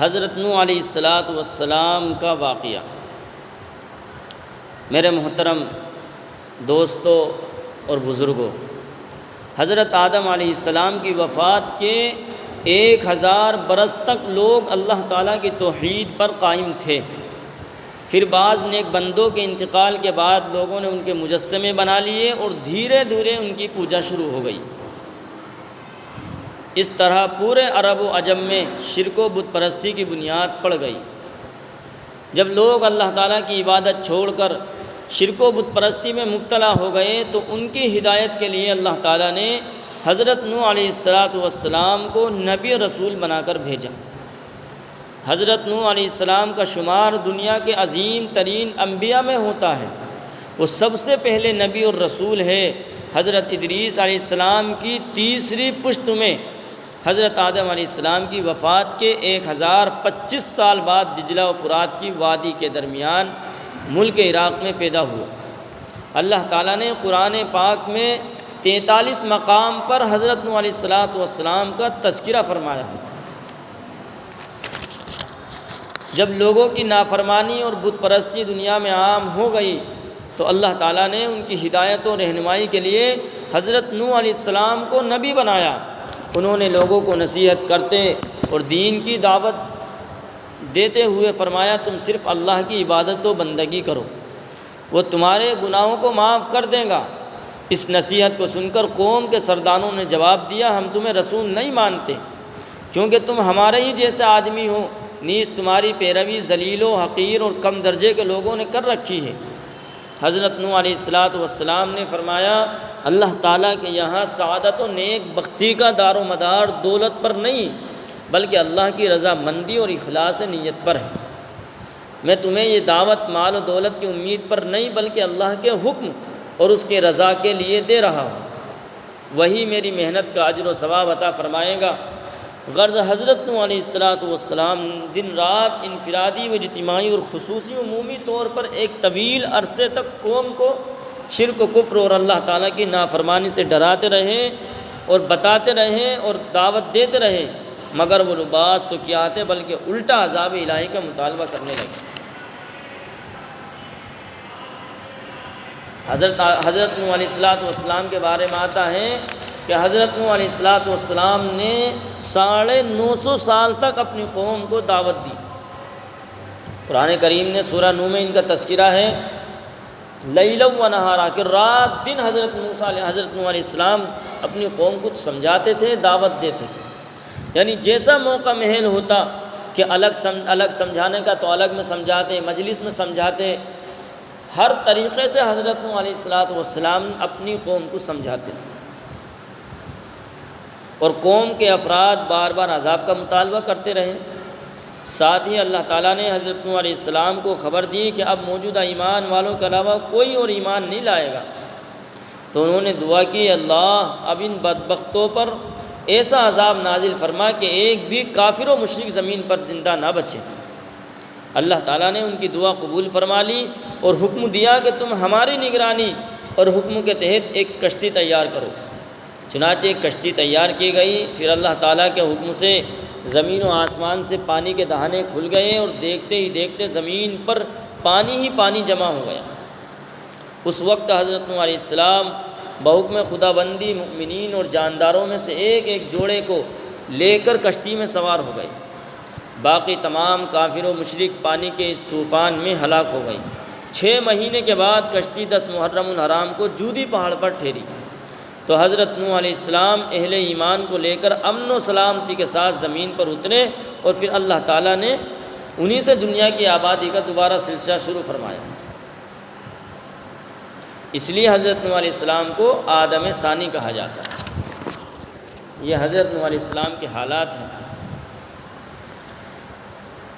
حضرت نوح علیہ السلام کا واقعہ۔ میرے محترم دوستوں اور بزرگوں، حضرت آدم علیہ السلام کی وفات کے 1000 برس تک لوگ اللہ تعالیٰ کی توحید پر قائم تھے۔ پھر بعض نیک بندوں کے انتقال کے بعد لوگوں نے ان کے مجسمے بنا لیے اور دھیرے دھیرے ان کی پوجا شروع ہو گئی۔ اس طرح پورے عرب و عجم میں شرک و بت پرستی کی بنیاد پڑ گئی۔ جب لوگ اللہ تعالیٰ کی عبادت چھوڑ کر شرک و بت پرستی میں مبتلا ہو گئے تو ان کی ہدایت کے لیے اللہ تعالیٰ نے حضرت نوح علیہ السلام کو نبی رسول بنا کر بھیجا۔ حضرت نوح علیہ السلام کا شمار دنیا کے عظیم ترین انبیاء میں ہوتا ہے۔ وہ سب سے پہلے نبی اور رسول ہے۔ حضرت ادریس علیہ السلام کی تیسری پشت میں حضرت آدم علیہ السلام کی وفات کے 1025 سال بعد دجلہ و فرات کی وادی کے درمیان ملک عراق میں پیدا ہوا۔ اللہ تعالیٰ نے قرآن پاک میں 43 مقام پر حضرت نوح علیہ السلام کا تذکرہ فرمایا ہے۔ جب لوگوں کی نافرمانی اور بت پرستی دنیا میں عام ہو گئی تو اللہ تعالیٰ نے ان کی ہدایت و رہنمائی کے لیے حضرت نوح علیہ السلام کو نبی بنایا۔ انہوں نے لوگوں کو نصیحت کرتے اور دین کی دعوت دیتے ہوئے فرمایا، تم صرف اللہ کی عبادت و بندگی کرو، وہ تمہارے گناہوں کو معاف کر دے گا۔ اس نصیحت کو سن کر قوم کے سرداروں نے جواب دیا، ہم تمہیں رسول نہیں مانتے، کیونکہ تم ہمارے ہی جیسے آدمی ہو، نیز تمہاری پیروی ذلیل و حقیر اور کم درجے کے لوگوں نے کر رکھی ہے۔ حضرت نوح علیہ السلام نے فرمایا، اللہ تعالیٰ کے یہاں سعادت و نیک بختی کا دار و مدار دولت پر نہیں بلکہ اللہ کی رضا مندی اور اخلاص نیت پر ہے۔ میں تمہیں یہ دعوت مال و دولت کی امید پر نہیں بلکہ اللہ کے حکم اور اس کے رضا کے لیے دے رہا ہوں، وہی میری محنت کا اجر و ثواب عطا فرمائے گا۔ غرض حضرت نوح علیہ السلام دن رات انفرادی و اجتماعی اور خصوصی عمومی طور پر ایک طویل عرصے تک قوم کو شرک و کفر اور اللہ تعالیٰ کی نافرمانی سے ڈراتے رہے اور بتاتے رہے اور دعوت دیتے رہے، مگر وہ لباس تو کیا تھے بلکہ الٹا عذاب الہی کا مطالبہ کرنے لگے۔ حضرت نوح علیہ السلام کے بارے میں آتا ہے کہ حضرت نوح علیہ السلام نے 950 سال تک اپنی قوم کو دعوت دی۔ قرآن کریم نے سورہ نوح میں ان کا تذکرہ ہے، لیلا و نہارا، کہ رات دن حضرت نوح علیہ السلام اپنی قوم کو سمجھاتے تھے، دعوت دیتے تھے۔ یعنی جیسا موقع محل ہوتا کہ الگ سمجھانے کا تو الگ میں سمجھاتے، مجلس میں سمجھاتے، ہر طریقے سے حضرت نوح علیہ السلام اپنی قوم کو سمجھاتے تھے، اور قوم کے افراد بار بار عذاب کا مطالبہ کرتے رہے۔ ساتھ ہی اللہ تعالیٰ نے حضرت نوح علیہ السلام کو خبر دی کہ اب موجودہ ایمان والوں کے علاوہ کوئی اور ایمان نہیں لائے گا، تو انہوں نے دعا کی، اللہ اب ان بدبختوں پر ایسا عذاب نازل فرما کہ ایک بھی کافر و مشرک زمین پر زندہ نہ بچے۔ اللہ تعالیٰ نے ان کی دعا قبول فرما لی اور حکم دیا کہ تم ہماری نگرانی اور حکم کے تحت ایک کشتی تیار کرو۔ چنانچہ ایک کشتی تیار کی گئی۔ پھر اللہ تعالیٰ کے حکم سے زمین و آسمان سے پانی کے دہانے کھل گئے اور دیکھتے ہی دیکھتے زمین پر پانی ہی پانی جمع ہو گیا۔ اس وقت حضرت نوح علیہ السلام بحکم خدا بندی مؤمنین اور جانداروں میں سے ایک جوڑے کو لے کر کشتی میں سوار ہو گئے۔ باقی تمام کافر و مشرک پانی کے اس طوفان میں ہلاک ہو گئی۔ 6 مہینے کے بعد کشتی 10 محرم الحرام کو جودی پہاڑ پر ٹھہری تو حضرت نوح علیہ السلام اہل ایمان کو لے کر امن و سلامتی کے ساتھ زمین پر اترے، اور پھر اللہ تعالیٰ نے انہی سے دنیا کی آبادی کا دوبارہ سلسلہ شروع فرمایا۔ اس لیے حضرت نوح علیہ السلام کو آدم ثانی کہا جاتا ہے۔ یہ حضرت نوح علیہ السلام کے حالات ہیں۔